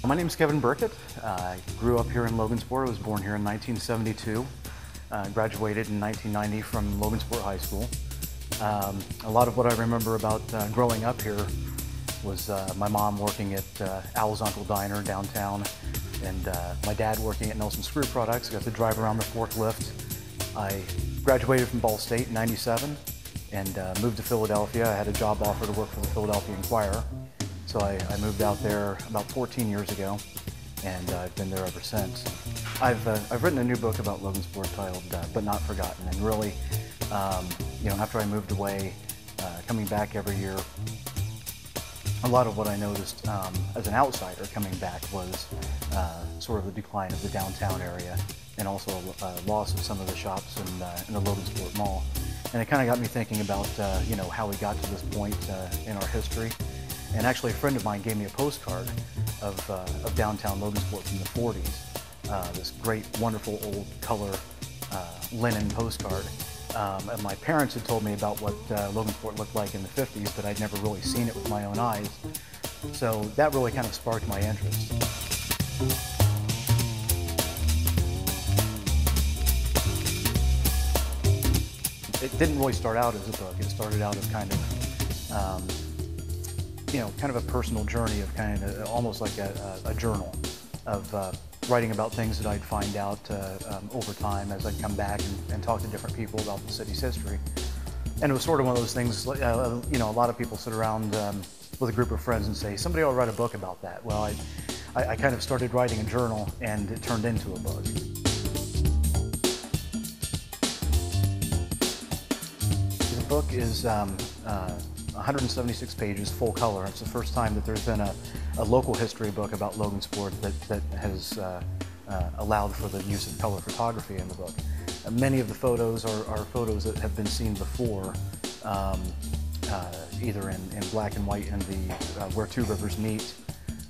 My name is Kevin Burkett. I grew up here in Logansport. I was born here in 1972. Graduated in 1990 from Logansport High School. A lot of what I remember about growing up here was my mom working at Al's Uncle Diner downtown, and my dad working at Nelson Screw Products. I got to drive around the forklift. I graduated from Ball State in '97 and moved to Philadelphia. I had a job offer to work for the Philadelphia Inquirer. So I moved out there about 14 years ago, and I've been there ever since. I've written a new book about Logansport titled But Not Forgotten, and really, after I moved away, coming back every year, a lot of what I noticed as an outsider coming back was sort of the decline of the downtown area, and also loss of some of the shops in the Logansport Mall. And it kind of got me thinking about how we got to this point in our history. And actually, a friend of mine gave me a postcard of downtown Logansport from the 40s. This great, wonderful old color linen postcard. And my parents had told me about what Logansport looked like in the 50s, but I'd never really seen it with my own eyes. So that really kind of sparked my interest. It didn't really start out as a book. It started out as kind of a personal journey of almost like a journal of writing about things that I'd find out over time as I'd come back and talk to different people about the city's history. And it was sort of one of those things, a lot of people sit around with a group of friends and say, somebody ought to write a book about that. Well, I kind of started writing a journal, and it turned into a book. The book is 176 pages, full color. It's the first time that there's been a local history book about Logansport that has allowed for the use of color photography in the book. Many of the photos are photos that have been seen before, either in black and white in the Where Two Rivers Meet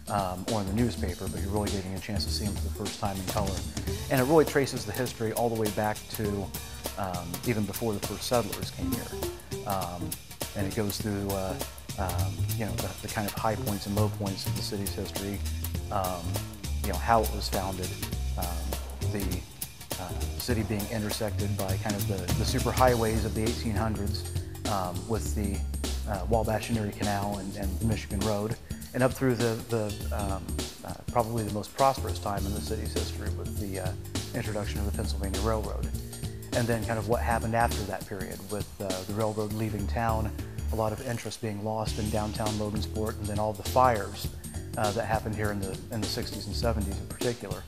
or in the newspaper, but you're really getting a chance to see them for the first time in color. And it really traces the history all the way back to even before the first settlers came here. And it goes through the kind of high points and low points of the city's history, how it was founded, the city being intersected by kind of the super highways of the 1800s with the Wabash and Erie Canal and Michigan Road, and up through probably the most prosperous time in the city's history with the introduction of the Pennsylvania Railroad. And then kind of what happened after that period with the railroad leaving town, a lot of interest being lost in downtown Logansport, and then all the fires that happened here in the 60s and 70s in particular.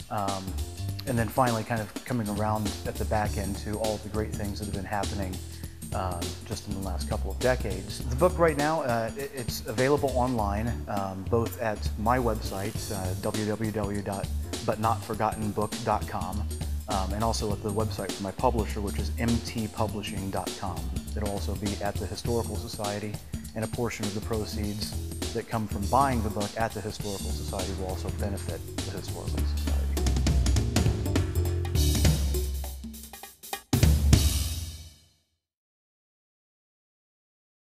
And then finally kind of coming around at the back end to all of the great things that have been happening just in the last couple of decades. The book right now, it's available online, both at my website, www.butnotforgottenbook.com, and also at the website for my publisher, which is mtpublishing.com. It'll also be at the Historical Society, and a portion of the proceeds that come from buying the book at the Historical Society will also benefit the Historical Society.